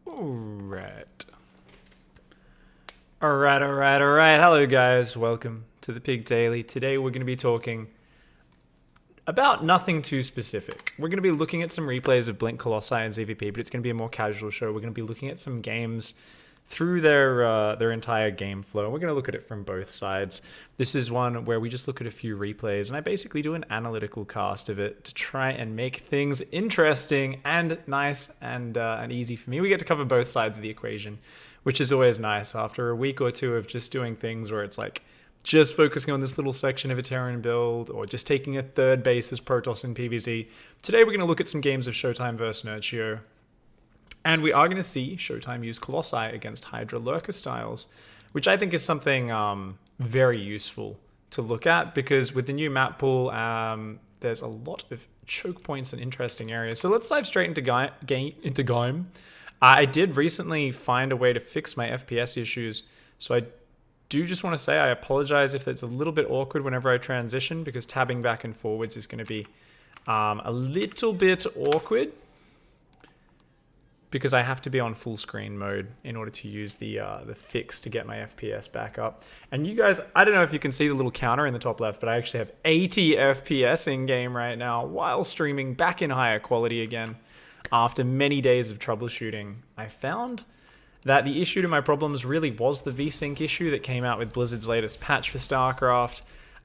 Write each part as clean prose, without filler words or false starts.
Alright. Alright. Hello guys, welcome to the Pig Daily. Today we're going to be talking about nothing too specific. We're going to be looking at some replays of Blink, Colossi, and ZvP, but it's going to be a more casual show. We're going to be looking at some games through their entire game flow. We're going to look at it from both sides. This is one where we just look at a few replays, and I basically do an analytical cast of it to try and make things interesting and nice and easy for me. We get to cover both sides of the equation, which is always nice after a week or two of just doing things where it's like just focusing on this little section of a Terran build or just taking a third base as Protoss in PvZ. Today we're going to look at some games of Showtime versus Nerchio. And we are going to see Showtime use Colossi against Hydra Lurker styles, which I think is something very useful to look at because with the new map pool, there's a lot of choke points and interesting areas. So let's dive straight into game. I did recently find a way to fix my FPS issues, so I do just want to say I apologize if it's a little bit awkward whenever I transition because tabbing back and forwards is going to be a little bit awkward. Because I have to be on full screen mode in order to use the fix to get my FPS back up. And you guys, I don't know if you can see the little counter in the top left, but I actually have 80 FPS in game right now while streaming back in higher quality again. After many days of troubleshooting, I found that the issue to my problems really was the VSync issue that came out with Blizzard's latest patch for StarCraft.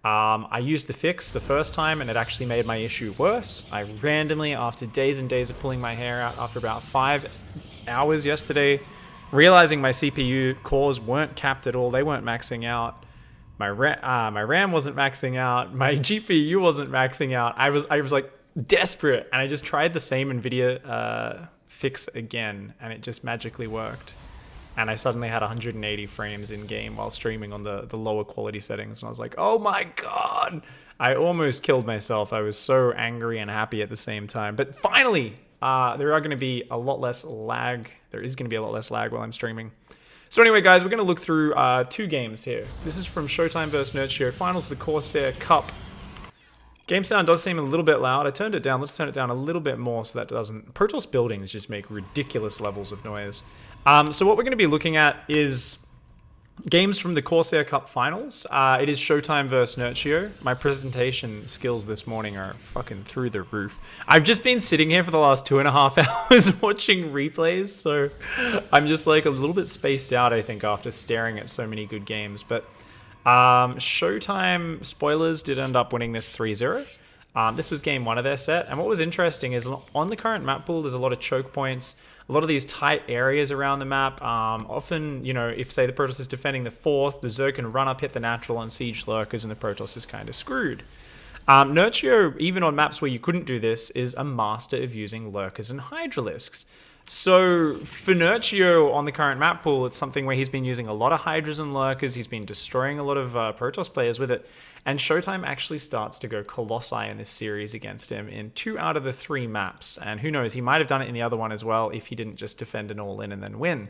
I used the fix the first time and it actually made my issue worse. I randomly, after days and days of pulling my hair out, after about 5 hours yesterday, realizing my CPU cores weren't capped at all. They weren't maxing out. My RAM wasn't maxing out. My GPU wasn't maxing out. I was like desperate, and I just tried the same NVIDIA fix again, and it just magically worked. And I suddenly had 180 frames in game while streaming on the lower quality settings. And I was like, oh my God, I almost killed myself. I was so angry and happy at the same time. But finally, there are going to be a lot less lag. There is going to be a lot less lag while I'm streaming. So anyway, guys, we're going to look through 2 games here. This is from Showtime vs. Nerchio, finals of the Corsair Cup. Game sound does seem a little bit loud. I turned it down. Let's turn it down a little bit more so that doesn't... Protoss buildings just make ridiculous levels of noise. So what we're going to be looking at is games from the Corsair Cup finals. It is Showtime versus Nerchio. My presentation skills this morning are fucking through the roof. I've just been sitting here for the last 2.5 hours watching replays, so I'm just like a little bit spaced out, I think, after staring at so many good games. But Showtime, spoilers, did end up winning this 3-0. This was game 1 of their set, and what was interesting is on the current map pool, there's a lot of choke points, a lot of these tight areas around the map. Often, you know, if say the Protoss is defending the 4th, the Zerg can run up, hit the natural, and siege lurkers, and the Protoss is kind of screwed. Nerchio, even on maps where you couldn't do this, is a master of using lurkers and hydralisks. So for Nerchio on the current map pool, it's something where he's been using a lot of hydras and lurkers. He's been destroying a lot of Protoss players with it. And Showtime actually starts to go Colossi in this series against him in 2 out of the 3 maps. And who knows, he might have done it in the other one as well if he didn't just defend an all-in and then win.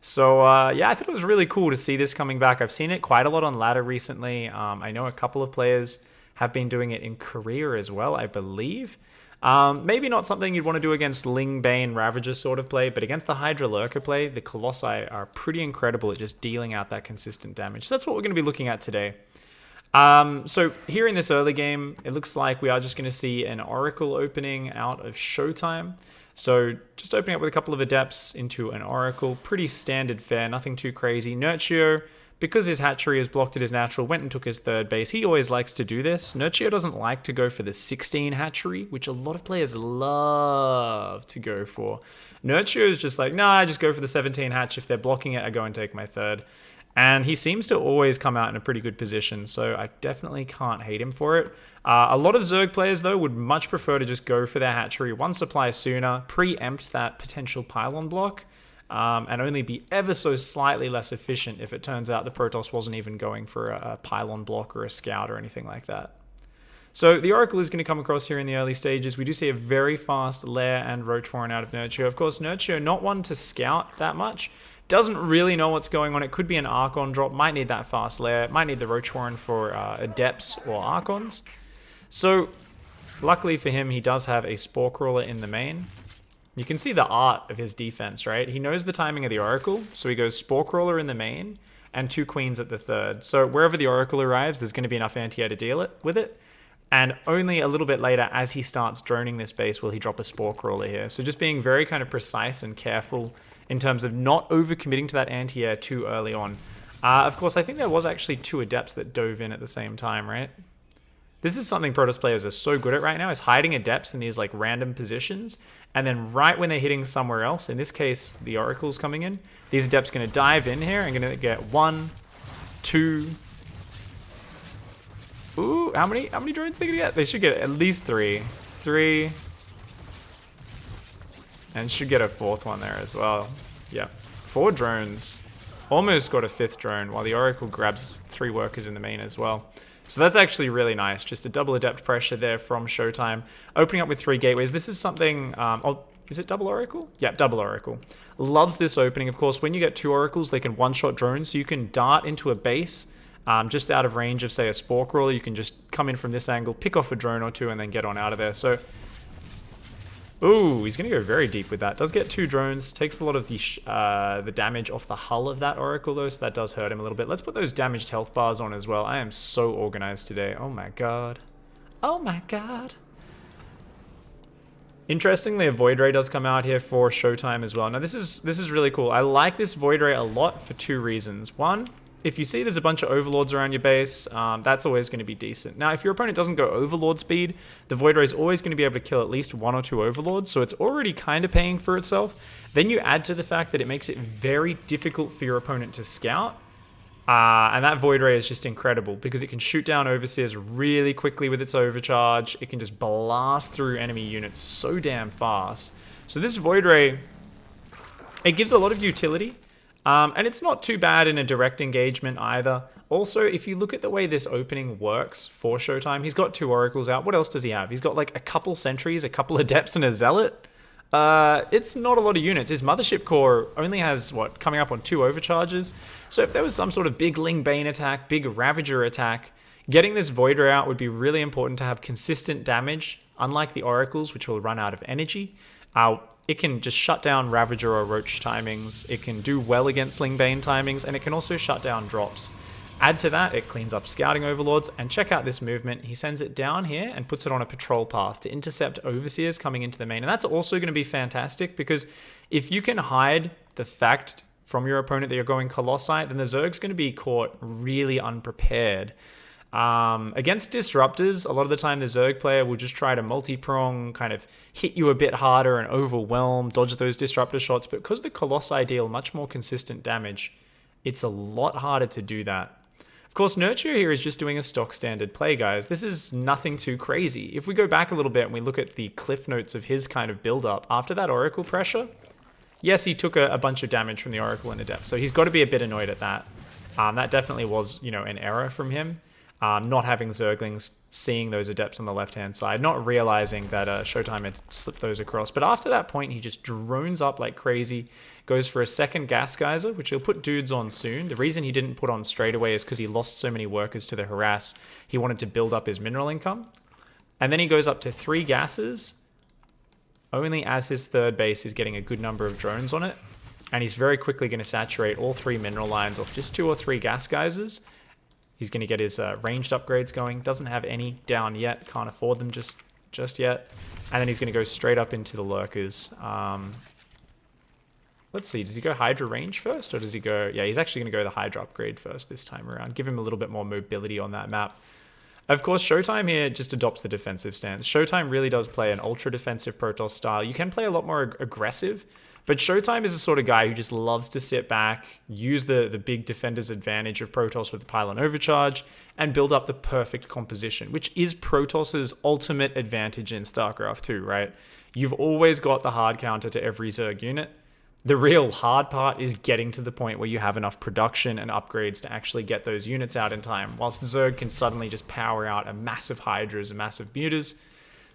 So yeah, I thought it was really cool to see this coming back. I've seen it quite a lot on ladder recently. I know a couple of players have been doing it in career as well, I believe. Maybe not something you'd want to do against Ling, Bane, Ravager sort of play, but against the Hydra Lurker play, the Colossi are pretty incredible at just dealing out that consistent damage. So that's what we're going to be looking at today. So here in this early game, it looks like we are just going to see an Oracle opening out of Showtime. So just opening up with a couple of Adepts into an Oracle. Pretty standard fare, nothing too crazy. Nerchio, because his hatchery is blocked at his natural, went and took his 3rd base. He always likes to do this. Nerchio doesn't like to go for the 16 hatchery, which a lot of players love to go for. Nerchio is just like, nah, I just go for the 17 hatch. If they're blocking it, I go and take my 3rd. And he seems to always come out in a pretty good position, so I definitely can't hate him for it. A lot of Zerg players, though, would much prefer to just go for their hatchery 1 supply sooner, preempt that potential pylon block, and only be ever so slightly less efficient if it turns out the Protoss wasn't even going for a pylon block or a scout or anything like that. So the Oracle is going to come across here in the early stages. We do see a very fast Lair and Roach Warren out of Nerchio. Of course, Nerchio, not one to scout that much. Doesn't really know what's going on. It could be an Archon drop. Might need that fast Lair. Might need the Roach Warren for Adepts or Archons. So, luckily for him, he does have a Spore Crawler in the main. You can see the art of his defense, right? He knows the timing of the Oracle, so he goes Spore Crawler in the main and 2 Queens at the third. So wherever the Oracle arrives, there's going to be enough anti-air to deal with it. And only a little bit later, as he starts droning this base, will he drop a Spore Crawler here. So just being very kind of precise and careful in terms of not overcommitting to that anti-air too early on. Of course, I think there was actually 2 Adepts that dove in at the same time, right? This is something Protoss players are so good at right now, is hiding Adepts in these like random positions. And then right when they're hitting somewhere else, in this case, the Oracle's coming in, these Adepts are going to dive in here and going to get 1, 2... Ooh, how many drones are they going to get? They should get at least 3. 3. And should get a 4th one there as well. Yeah, 4 drones. Almost got a 5th drone, while the Oracle grabs 3 workers in the main as well. So that's actually really nice. Just a double Adept pressure there from Showtime. Opening up with 3 gateways. This is something... is it double Oracle? Yeah, double Oracle. Loves this opening. Of course, when you get 2 Oracles, they can one-shot drones. So you can dart into a base just out of range of, say, a Spore Crawler. You can just come in from this angle, pick off a drone or 2, and then get on out of there. So... Ooh, he's going to go very deep with that. Does get 2 drones. Takes a lot of the damage off the hull of that Oracle, though, so that does hurt him a little bit. Let's put those damaged health bars on as well. I am so organized today. Oh my god. Oh my god. Interestingly, a Void Ray does come out here for Showtime as well. Now, this is really cool. I like this Void Ray a lot for 2 reasons. One, if you see there's a bunch of Overlords around your base, that's always going to be decent. Now, if your opponent doesn't go Overlord speed, the Void Ray is always going to be able to kill at least 1 or 2 Overlords, so it's already kind of paying for itself. Then you add to the fact that it makes it very difficult for your opponent to scout, and that Void Ray is just incredible because it can shoot down Overseers really quickly with its overcharge. It can just blast through enemy units so damn fast. So this Void Ray, it gives a lot of utility. And it's not too bad in a direct engagement either. Also, if you look at the way this opening works for Showtime, he's got 2 Oracles out. What else does he have? He's got like a couple Sentries, a couple Adepts, and a Zealot. It's not a lot of units. His Mothership Core only has, what, coming up on 2 overcharges. So if there was some sort of big Ling Bane attack, big Ravager attack, getting this Void Ray out would be really important to have consistent damage, unlike the Oracles, which will run out of energy. It can just shut down Ravager or Roach timings. It can do well against Ling Bane timings, and it can also shut down drops. Add to that, it cleans up Scouting Overlords, and check out this movement. He sends it down here and puts it on a patrol path to intercept Overseers coming into the main. And that's also going to be fantastic, because if you can hide the fact from your opponent that you're going Colossi, then the Zerg's going to be caught really unprepared. Against Disruptors, a lot of the time the Zerg player will just try to multi-prong, kind of hit you a bit harder and overwhelm, dodge those Disruptor shots, but because the Colossi deal much more consistent damage, it's a lot harder to do that. Of course, Nerchio here is just doing a stock standard play, guys. This is nothing too crazy. If we go back a little bit and we look at the cliff notes of his kind of build-up, after that Oracle pressure, yes, he took a bunch of damage from the Oracle and Adept, so he's got to be a bit annoyed at that. That definitely was, an error from him. Not having Zerglings, seeing those Adepts on the left-hand side, not realizing that Showtime had slipped those across. But after that point, he just drones up like crazy, goes for a second Gas Geyser, which he'll put dudes on soon. The reason he didn't put on straight away is because he lost so many workers to the harass. He wanted to build up his mineral income. And then he goes up to 3 gases, only as his third base is getting a good number of drones on it. And he's very quickly going to saturate all 3 mineral lines off just 2 or 3 Gas Geysers. He's going to get his ranged upgrades going. Doesn't have any down yet. Can't afford them just yet. And then he's going to go straight up into the Lurkers. Let's see. Does he go Hydra range first? Or does he go... Yeah, he's actually going to go the Hydra upgrade first this time around. Give him a little bit more mobility on that map. Of course, Showtime here just adopts the defensive stance. Showtime really does play an ultra-defensive Protoss style. You can play a lot more aggressive. But Showtime is the sort of guy who just loves to sit back, use the big defender's advantage of Protoss with the pylon overcharge, and build up the perfect composition, which is Protoss's ultimate advantage in StarCraft 2, right? You've always got the hard counter to every Zerg unit. The real hard part is getting to the point where you have enough production and upgrades to actually get those units out in time, whilst the Zerg can suddenly just power out a massive Hydras and massive Mutas.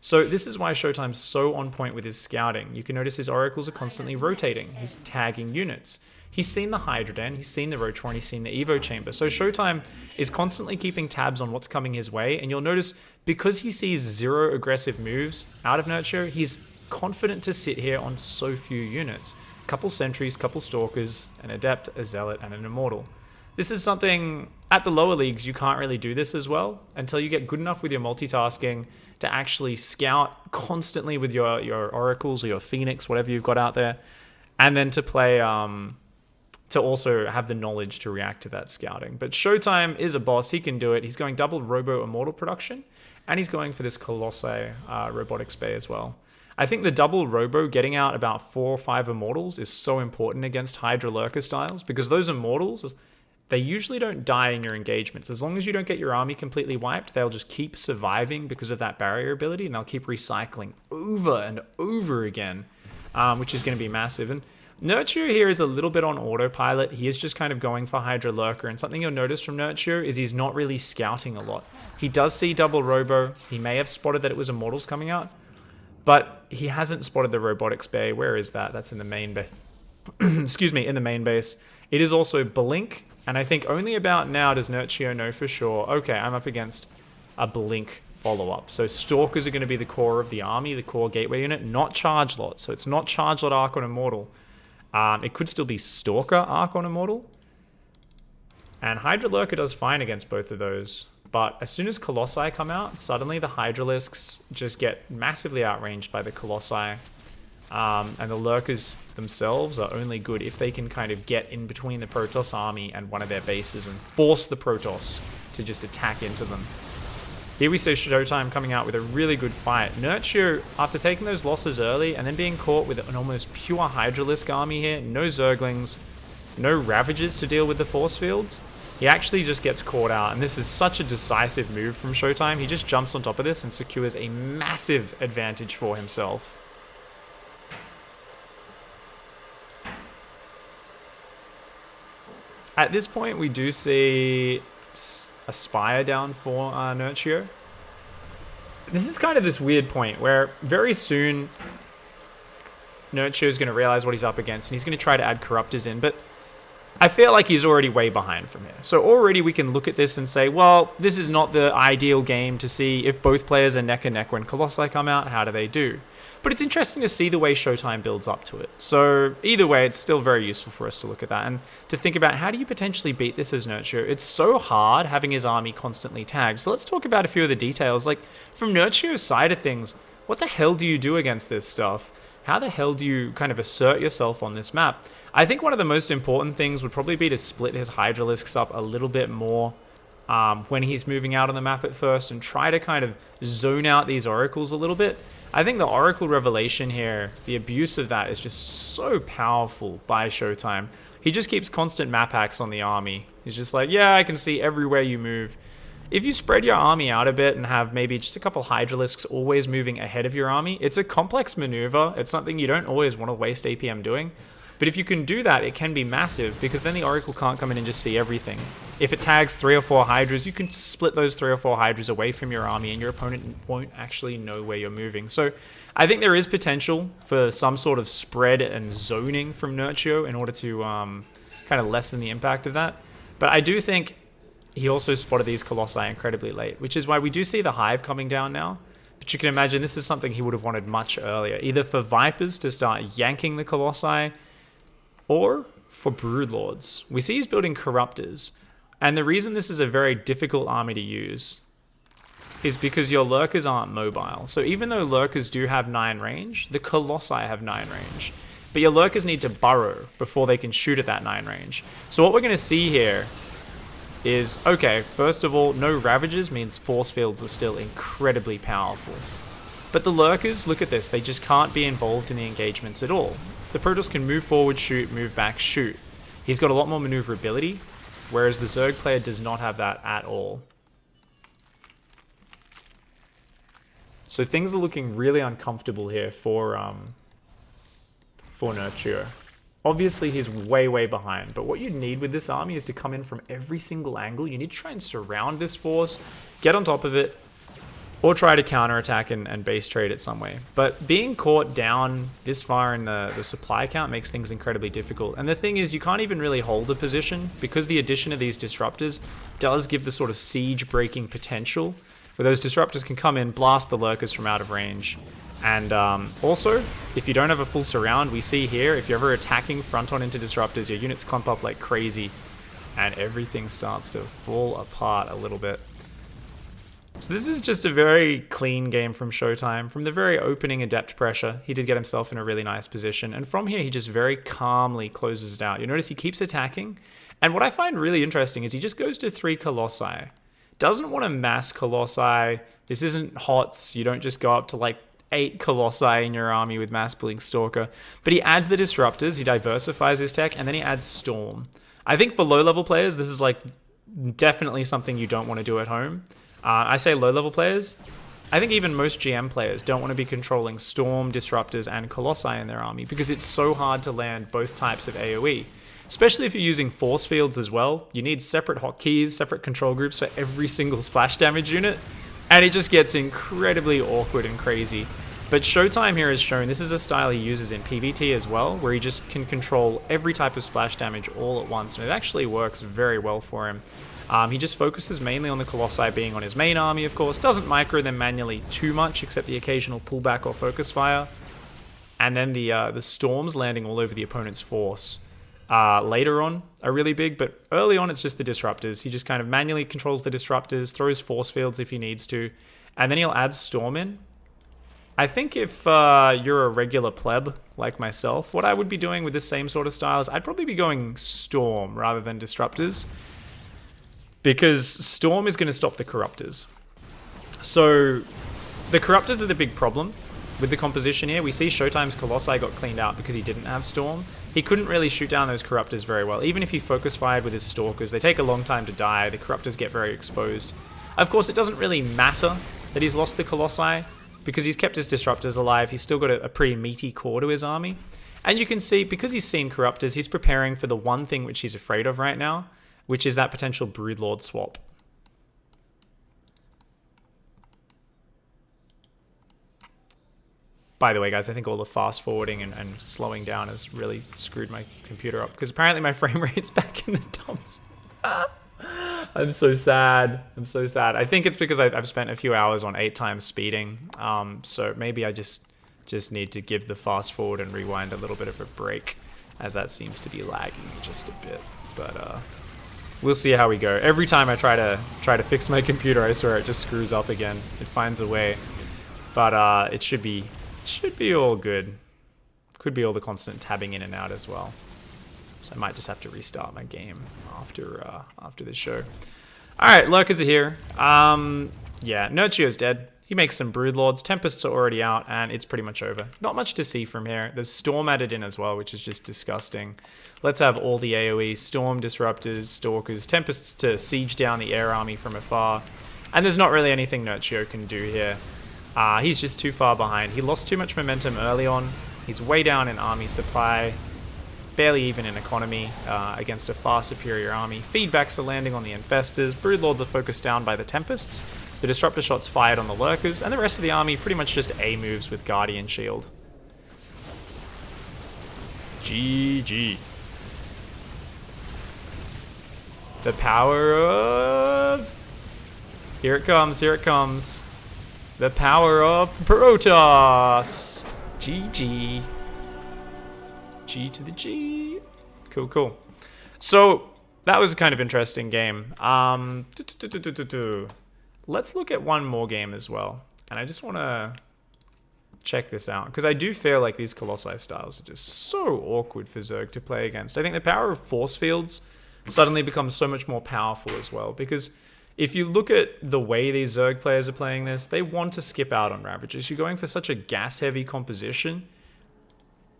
So this is why Showtime's so on point with his scouting. You can notice his Oracles are constantly rotating. He's tagging units. He's seen the Hydra Den, he's seen the Roach One, he's seen the Evo Chamber. So Showtime is constantly keeping tabs on what's coming his way. And you'll notice, because he sees 0 aggressive moves out of Nerchio, he's confident to sit here on so few units. Couple sentries, couple stalkers, an adept, a zealot, and an immortal. This is something, at the lower leagues, you can't really do this as well until you get good enough with your multitasking to actually scout constantly with your oracles or your phoenix, whatever you've got out there, and then to play, to also have the knowledge to react to that scouting. But Showtime is a boss, he can do it. He's going double Robo Immortal production, and he's going for this Colossi Robotics Bay as well. I think the double Robo getting out about 4 or 5 Immortals is so important against Hydra Lurker styles, because those Immortals, they usually don't die in your engagements. As long as you don't get your army completely wiped, they'll just keep surviving because of that barrier ability, and they'll keep recycling over and over again, which is going to be massive. And Nerchio here is a little bit on autopilot. He is just kind of going for Hydra Lurker, and something you'll notice from Nerchio is he's not really scouting a lot. He does see double Robo. He may have spotted that it was Immortals coming out, but he hasn't spotted the Robotics Bay. Where is that? That's in the main base. Excuse me, in the main base. It is also Blink, and I think only about now does Nerchio know for sure, okay, I'm up against a Blink follow-up. So Stalkers are going to be the core of the army, the core gateway unit, not Charge Lot. So it's not Charge Lot Arc on Immortal. It could still be Stalker Arc on Immortal. And Hydra Lurker does fine against both of those. But as soon as Colossi come out, suddenly the Hydralisks just get massively outranged by the Colossi. And the Lurkers themselves are only good if they can kind of get in between the Protoss army and one of their bases and force the Protoss to just attack into them. Here we see Showtime coming out with a really good fight. Nerchio, after taking those losses early and then being caught with an almost pure Hydralisk army here, no Zerglings, no Ravagers to deal with the force fields, he actually just gets caught out. And this is such a decisive move from Showtime. He just jumps on top of this and secures a massive advantage for himself. At this point, we do see a Spire down for Nerchio. This is kind of this weird point where very soon Nerchio is going to realize what he's up against, and he's going to try to add Corruptors in, but I feel like he's already way behind from here. So already we can look at this and say, well, this is not the ideal game to see if both players are neck and neck when Colossi come out, how do they do? But it's interesting to see the way Showtime builds up to it. So either way, it's still very useful for us to look at that and to think about how do you potentially beat this as Nerchio. It's so hard having his army constantly tagged. So let's talk about a few of the details. Like from Nerchio's side of things, what the hell do you do against this stuff? How the hell do you kind of assert yourself on this map? I think one of the most important things would probably be to split his Hydralisks up a little bit more when he's moving out on the map at first and try to kind of zone out these oracles a little bit. I think the Oracle Revelation here, the abuse of that is just so powerful by Showtime. He just keeps constant map hacks on the army. He's just like, yeah, I can see everywhere you move. If you spread your army out a bit and have maybe just a couple Hydralisks always moving ahead of your army, it's a complex maneuver. It's something you don't always want to waste APM doing. But if you can do that, it can be massive because then the Oracle can't come in and just see everything. If it tags 3 or 4 Hydras, you can split those 3 or 4 Hydras away from your army and your opponent won't actually know where you're moving. So I think there is potential for some sort of spread and zoning from Nerchio in order to kind of lessen the impact of that. But I do think he also spotted these Colossi incredibly late, which is why we do see the Hive coming down now. But you can imagine this is something he would have wanted much earlier, either for Vipers to start yanking the Colossi, or for Broodlords. We see he's building Corruptors, and the reason this is a very difficult army to use is because your Lurkers aren't mobile. So even though Lurkers do have 9 range, the Colossi have 9 range. But your Lurkers need to burrow before they can shoot at that 9 range. So what we're going to see here is, okay, first of all, no Ravagers means force fields are still incredibly powerful. But the Lurkers, look at this, they just can't be involved in the engagements at all. The Protoss can move forward, shoot, move back, shoot. He's got a lot more maneuverability, whereas the Zerg player does not have that at all. So things are looking really uncomfortable here for Nerchio. Obviously, he's way, way behind, but what you need with this army is to come in from every single angle. You need to try and surround this force, get on top of it, or try to counterattack and base trade it some way. But being caught down this far in the supply count makes things incredibly difficult. And the thing is, you can't even really hold a position because the addition of these disruptors does give the sort of siege breaking potential where those disruptors can come in, blast the Lurkers from out of range, And also, if you don't have a full surround, we see here, if you're ever attacking front on into disruptors, your units clump up like crazy, and everything starts to fall apart a little bit. So this is just a very clean game from Showtime. From the very opening adept pressure, he did get himself in a really nice position. And from here, he just very calmly closes it out. You notice he keeps attacking. And what I find really interesting is he just goes to 3 Colossi. Doesn't want to mass Colossi. This isn't HOTS. You don't just go up to like 8 Colossi in your army with mass building Stalker. But he adds the disruptors, he diversifies his tech, and then he adds Storm. I think for low-level players, this is like definitely something you don't want to do at home. I say low-level players. I think even most GM players don't want to be controlling Storm, Disruptors, and Colossi in their army because it's so hard to land both types of AoE. Especially if you're using force fields as well. You need separate hotkeys, separate control groups for every single splash damage unit. And it just gets incredibly awkward and crazy. But Showtime here has shown this is a style he uses in PvT as well, where he just can control every type of splash damage all at once. And it actually works very well for him. He just focuses mainly on the Colossi being on his main army, of course. Doesn't micro them manually too much, except the occasional pullback or focus fire. And then the storms landing all over the opponent's force. Later on are really big, but early on it's just the disruptors. He just kind of manually controls the disruptors, throws force fields if he needs to, and then he'll add storm in. I think if you're a regular pleb like myself, what I would be doing with this same sort of style is I'd probably be going storm rather than disruptors, because storm is going to stop the corruptors. So the corruptors are the big problem with the composition here. We see Showtime's Colossi got cleaned out because he didn't have storm. He couldn't really shoot down those corruptors very well. Even if he focus fired with his stalkers, they take a long time to die. The corruptors get very exposed. Of course, it doesn't really matter that he's lost the Colossi because he's kept his disruptors alive. He's still got a pretty meaty core to his army. And you can see, because he's seen corruptors, he's preparing for the one thing which he's afraid of right now, which is that potential Broodlord swap. By the way, guys, I think all the fast forwarding and slowing down has really screwed my computer up because apparently my frame rate's back in the dumps. I'm so sad. I'm so sad. I think it's because I've spent a few hours on 8 times speeding. So maybe I just need to give the fast forward and rewind a little bit of a break, as that seems to be lagging just a bit. But we'll see how we go. Every time I try to fix my computer, I swear it just screws up again. It finds a way. But it should be all good. Could be all the constant tabbing in and out as well. So I might just have to restart my game after this show. Alright, lurkers are here. Yeah, Nerchio's dead. He makes some Broodlords. Tempests are already out, and it's pretty much over. Not much to see from here. There's Storm added in as well, which is just disgusting. Let's have all the AoE. Storm, Disruptors, Stalkers, Tempests to siege down the air army from afar. And there's not really anything Nerchio can do here. He's just too far behind. He lost too much momentum early on. He's way down in army supply. Barely even in economy against a far superior army. Feedbacks are landing on the Infestors. Broodlords are focused down by the Tempests. The Disruptor shots fired on the Lurkers. And the rest of the army pretty much just A moves with Guardian Shield. GG. The power of... Here it comes, here it comes. The power of Protoss. GG. G to the G. Cool, cool. So, that was a kind of interesting game. Let's look at one more game as well. And I just want to check this out, because I do feel like these Colossi styles are just so awkward for Zerg to play against. I think the power of force fields suddenly becomes so much more powerful as well, because if you look at the way these Zerg players are playing this, they want to skip out on Ravagers. You're going for such a gas-heavy composition.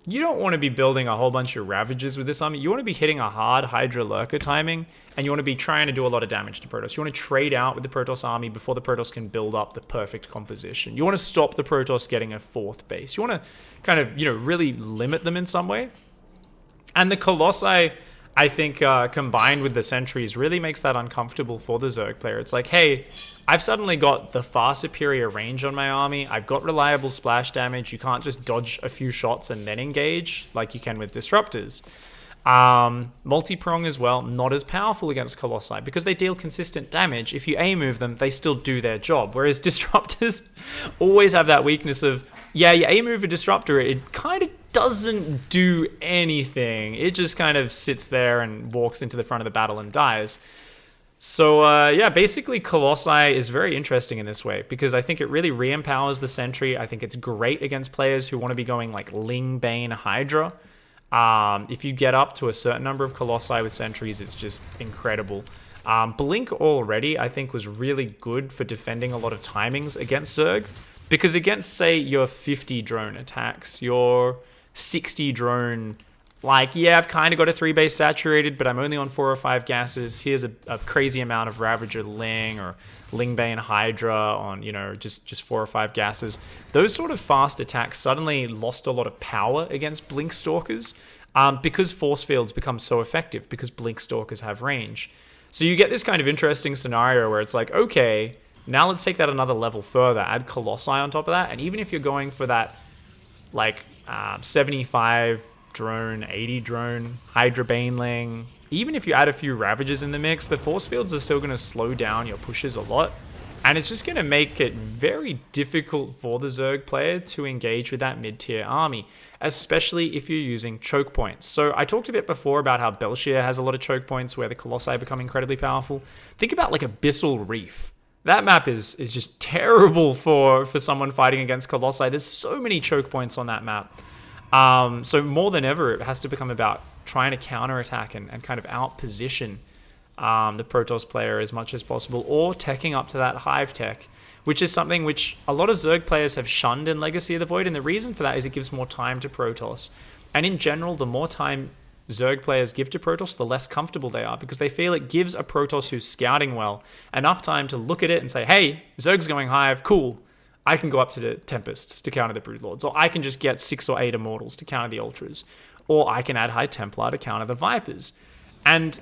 You don't want to be building a whole bunch of Ravagers with this army. You want to be hitting a hard Hydra Lurker timing, and you want to be trying to do a lot of damage to Protoss. You want to trade out with the Protoss army before the Protoss can build up the perfect composition. You want to stop the Protoss getting a 4th base. You want to kind of, really limit them in some way. And the Colossi, I think, combined with the Sentries, really makes that uncomfortable for the Zerg player. It's like, hey, I've suddenly got the far superior range on my army. I've got reliable splash damage. You can't just dodge a few shots and then engage like you can with Disruptors. Multi-prong as well, not as powerful against Colossi because they deal consistent damage. If you A-move them, they still do their job. Whereas Disruptors always have that weakness of, Yeah, your A mover disruptor, it kind of doesn't do anything. It just kind of sits there and walks into the front of the battle and dies. So yeah, basically Colossi is very interesting in this way because I think it really re-empowers the Sentry. I think it's great against players who want to be going like Ling, Bane, Hydra. If you get up to a certain number of Colossi with Sentries, it's just incredible. Blink already, I think, was really good for defending a lot of timings against Zerg. Because against, say, your 50 drone attacks, your 60 drone, like, yeah, I've kind of got a 3-base saturated, but I'm only on 4 or 5 gases. Here's a crazy amount of Ravager Ling or Ling Bane Hydra on, you know, just 4 or 5 gases. Those sort of fast attacks suddenly lost a lot of power against Blink Stalkers because force fields become so effective because Blink Stalkers have range. So you get this kind of interesting scenario where it's like, okay, now let's take that another level further, add Colossi on top of that, and even if you're going for that, like, 75 drone, 80 drone, Hydra Baneling, even if you add a few Ravagers in the mix, the force fields are still going to slow down your pushes a lot, and it's just going to make it very difficult for the Zerg player to engage with that mid-tier army, especially if you're using choke points. So I talked a bit before about how Belshir has a lot of choke points where the Colossi become incredibly powerful. Think about like Abyssal Reef. That map is just terrible for someone fighting against Colossi. There's so many choke points on that map. So more than ever, it has to become about trying to counterattack and kind of outposition the Protoss player as much as possible, or teching up to that Hive tech, which is something which a lot of Zerg players have shunned in Legacy of the Void, and the reason for that is it gives more time to Protoss. And in general, the more time Zerg players give to Protoss, the less comfortable they are, because they feel it gives a Protoss who's scouting well enough time to look at it and say, hey, Zerg's going Hive, cool. I can go up to the Tempests to counter the Broodlords, or I can just get 6 or 8 Immortals to counter the Ultras, or I can add High Templar to counter the Vipers. And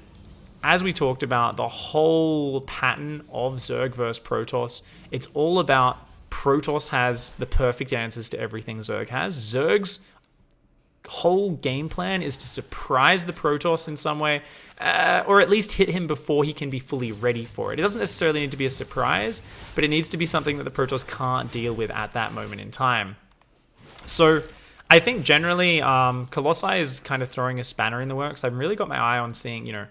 as we talked about, the whole pattern of Zerg versus Protoss, it's all about Protoss has the perfect answers to everything Zerg has. Zerg's whole game plan is to surprise the Protoss in some way, or at least hit him before he can be fully ready for it. It doesn't necessarily need to be a surprise, but it needs to be something that the Protoss can't deal with at that moment in time. So I think generally Colossi is kind of throwing a spanner in the works. I've really got my eye on seeing, you know,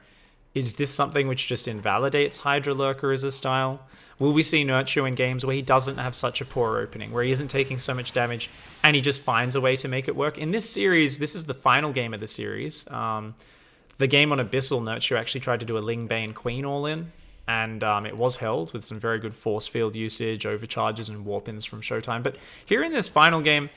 is this something which just invalidates Hydra Lurker as a style? Will we see Nerchio in games where he doesn't have such a poor opening, where he isn't taking so much damage, and he just finds a way to make it work? In this series, this is the final game of the series. The game on Abyssal, Nerchio actually tried to do a Ling Bane Queen all-in, and it was held with some very good force field usage, overcharges, and warp-ins from Showtime. But here in this final game,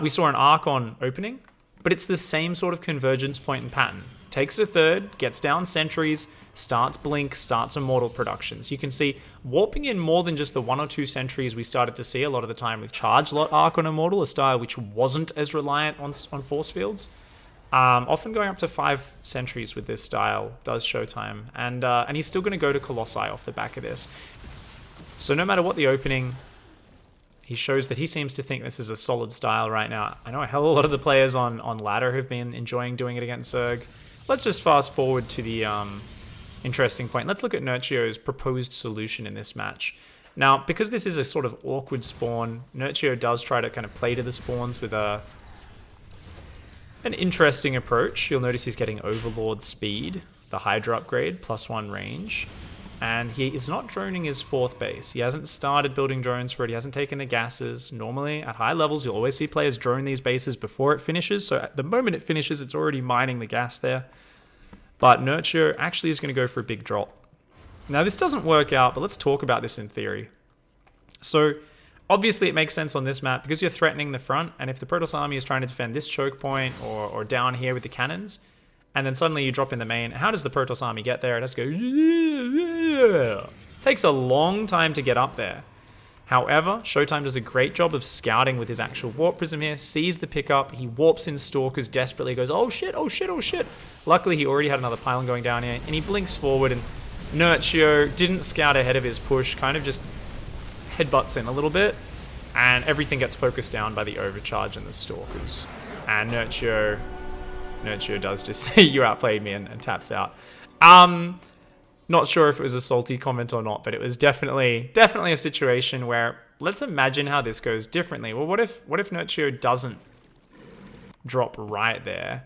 we saw an Archon opening, but it's the same sort of convergence point and pattern. Takes a third, gets down sentries, starts Blink, starts Immortal productions. You can see warping in more than just the 1 or 2 sentries we started to see a lot of the time with Charge Lot Archon Immortal, a style which wasn't as reliant on force fields. Often going up to 5 sentries with this style does Showtime, and he's still going to go to Colossi off the back of this. So no matter what the opening, he shows that he seems to think this is a solid style right now. I know a hell of a lot of the players on ladder have been enjoying doing it against Zerg. Let's just fast forward to the interesting point. Let's look at Nerchio's proposed solution in this match. Now, because this is a sort of awkward spawn, Nerchio does try to kind of play to the spawns with an interesting approach. You'll notice he's getting Overlord speed, the Hydra upgrade, +1 range, and he is not droning his 4th base. He hasn't started building drones for it. He hasn't taken the gases. Normally, at high levels, you'll always see players drone these bases before it finishes, so at the moment it finishes, it's already mining the gas there. But Nerchio actually is going to go for a big drop. Now, this doesn't work out, but let's talk about this in theory. So, obviously, it makes sense on this map because you're threatening the front, and if the Protoss army is trying to defend this choke point or down here with the cannons, and then suddenly you drop in the main, how does the Protoss army get there? It has to go... Takes a long time to get up there. However, Showtime does a great job of scouting with his actual warp prism here, sees the pickup, he warps in Stalkers desperately, goes, oh shit, oh shit, oh shit. Luckily, he already had another pylon going down here, and he blinks forward, and Nerchio didn't scout ahead of his push, kind of just headbutts in a little bit, and everything gets focused down by the overcharge and the Stalkers. And Nerchio does just say, you outplayed me, and taps out. Not sure if it was a salty comment or not, but it was definitely a situation where, let's imagine how this goes differently. Well, what if Nerchio doesn't drop right there?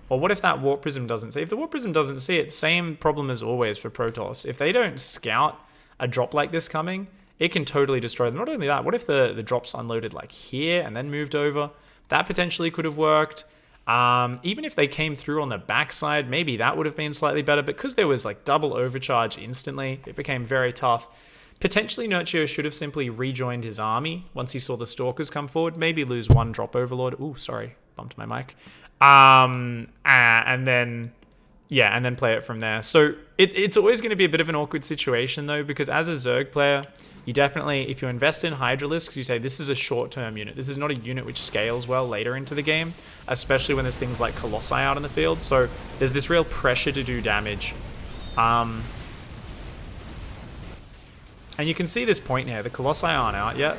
Or what if that Warp Prism doesn't see? If the Warp Prism doesn't see it, same problem as always for Protoss. If they don't scout a drop like this coming, it can totally destroy them. Not only that, what if the drops unloaded like here and then moved over? That potentially could have worked. Even if they came through on the backside, maybe that would have been slightly better. But because there was like double overcharge instantly, it became very tough. Potentially Nerchio should have simply rejoined his army once he saw the Stalkers come forward. Maybe lose one drop Overlord. Ooh, sorry, bumped my mic. And then play it from there. So it's always going to be a bit of an awkward situation though, because as a Zerg player, you definitely, if you invest in Hydralisks, you say this is a short-term unit. This is not a unit which scales well later into the game, especially when there's things like Colossi out in the field. So there's this real pressure to do damage. And you can see this point here. The Colossi aren't out yet.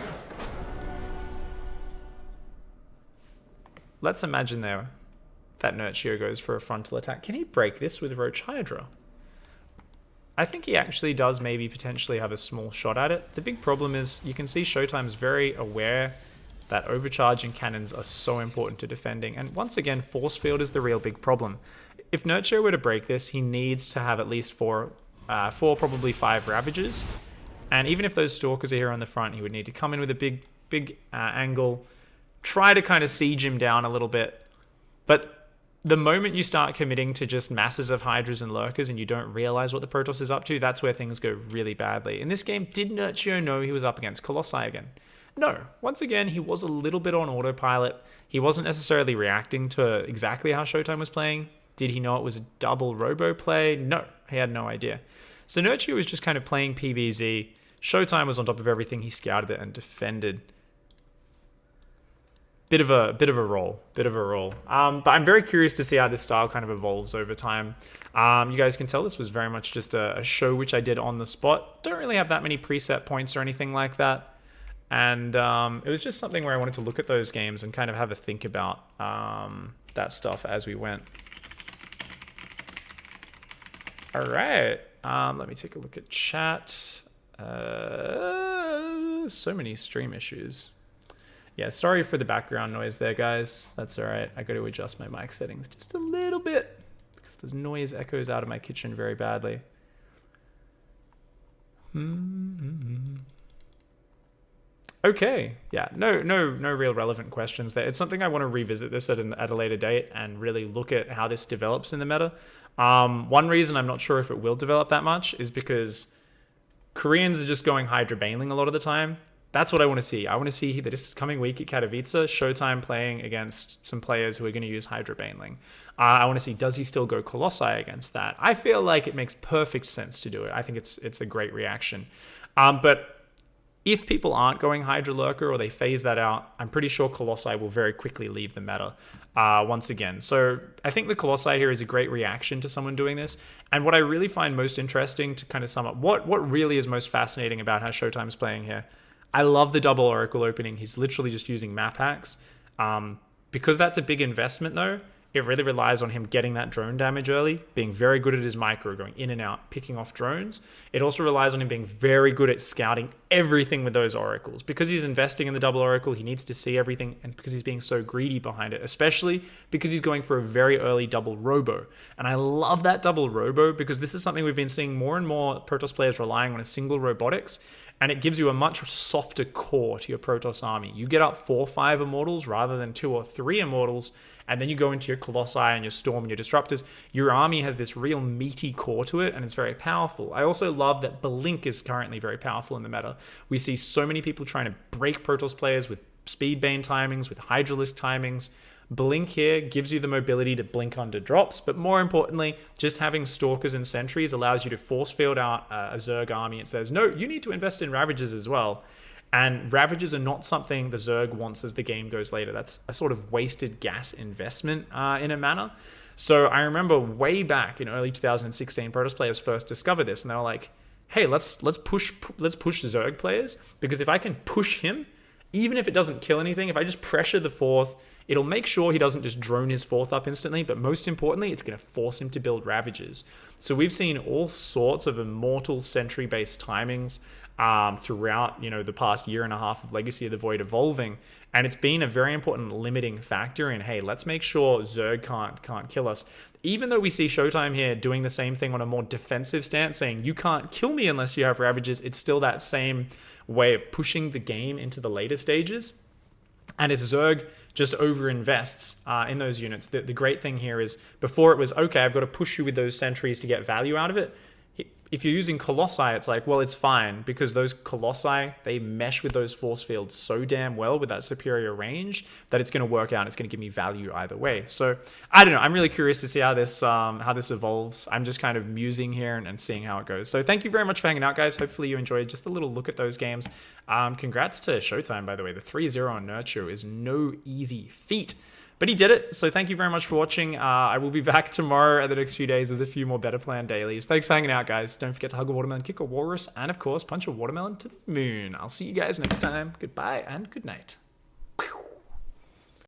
Let's imagine there that Nerchio goes for a frontal attack. Can he break this with Roach Hydra? I think he actually does maybe potentially have a small shot at it. The big problem is you can see Showtime's very aware that overcharging cannons are so important to defending. And once again, force field is the real big problem. If Nerchio were to break this, he needs to have at least four, probably 5 Ravagers. And even if those Stalkers are here on the front, he would need to come in with a big angle, try to kind of siege him down a little bit. But the moment you start committing to just masses of Hydras and Lurkers and you don't realize what the Protoss is up to, that's where things go really badly. In this game, did Nerchio know he was up against Colossi again? No. Once again, he was a little bit on autopilot. He wasn't necessarily reacting to exactly how Showtime was playing. Did he know it was a double robo play? No, he had no idea. So Nerchio was just kind of playing PvZ. Showtime was on top of everything. He scouted it and defended. Bit of a roll. But I'm very curious to see how this style kind of evolves over time. You guys can tell this was very much just a show which I did on the spot. Don't really have that many preset points or anything like that. And it was just something where I wanted to look at those games and kind of have a think about that stuff as we went. All right. Let me take a look at chat. So many stream issues. Yeah, sorry for the background noise there, guys. That's all right. I got to adjust my mic settings just a little bit because the noise echoes out of my kitchen very badly. Okay. Yeah, no real relevant questions there. It's something I want to revisit this at a later date and really look at how this develops in the meta. One reason I'm not sure if it will develop that much is because Koreans are just going Hydra Baneling a lot of the time. That's what I want to see. I want to see that this coming week at Katowice, Showtime playing against some players who are going to use Hydra Baneling. I want to see, does he still go Colossi against that? I feel like it makes perfect sense to do it. I think it's a great reaction. But if people aren't going Hydra Lurker or they phase that out, I'm pretty sure Colossi will very quickly leave the meta once again. So I think the Colossi here is a great reaction to someone doing this. And what I really find most interesting to kind of sum up, what really is most fascinating about how Showtime's playing here, I love the double Oracle opening. He's literally just using map hacks. Because that's a big investment though, it really relies on him getting that drone damage early, being very good at his micro, going in and out, picking off drones. It also relies on him being very good at scouting everything with those oracles. Because he's investing in the double oracle, he needs to see everything, and because he's being so greedy behind it, especially because he's going for a very early double robo. And I love that double robo because this is something we've been seeing more and more Protoss players relying on a single robotics, and it gives you a much softer core to your Protoss army. You get up 4 or 5 immortals rather than 2 or 3 immortals, and then you go into your Colossi and your Storm and your Disruptors. Your army has this real meaty core to it, and it's very powerful. I also love that Blink is currently very powerful in the meta. We see so many people trying to break Protoss players with Speedbane timings, with Hydralisk timings. Blink here gives you the mobility to blink under drops, but more importantly, just having Stalkers and Sentries allows you to force field out a Zerg army. It says, no, you need to invest in Ravagers as well. And Ravagers are not something the Zerg wants as the game goes later. That's a sort of wasted gas investment in a manner. So I remember way back in early 2016, Protoss players first discovered this, and they were like, hey, let's push Zerg players, because if I can push him, even if it doesn't kill anything, if I just pressure the 4th It'll make sure he doesn't just drone his 4th up instantly, but most importantly, it's going to force him to build Ravages. So we've seen all sorts of immortal sentry-based timings throughout, the past year and a half of Legacy of the Void evolving, and it's been a very important limiting factor in, hey, let's make sure Zerg can't kill us. Even though we see Showtime here doing the same thing on a more defensive stance, saying you can't kill me unless you have Ravages, it's still that same way of pushing the game into the later stages. And if Zerg just overinvests in those units, the great thing here is, before it was, okay, I've got to push you with those sentries to get value out of it. If you're using Colossi, it's like, well, it's fine, because those Colossi, they mesh with those force fields so damn well with that superior range that it's going to work out. It's going to give me value either way. So I don't know. I'm really curious to see how this evolves. I'm just kind of musing here and seeing how it goes. So thank you very much for hanging out, guys. Hopefully you enjoyed just a little look at those games. Congrats to Showtime, by the way. The 3-0 on Nerchio is no easy feat. But he did it, so thank you very much for watching. I will be back tomorrow at the next few days with a few more Better Plan dailies. Thanks for hanging out, guys. Don't forget to hug a watermelon, kick a walrus, and of course, punch a watermelon to the moon. I'll see you guys next time. Goodbye and good night.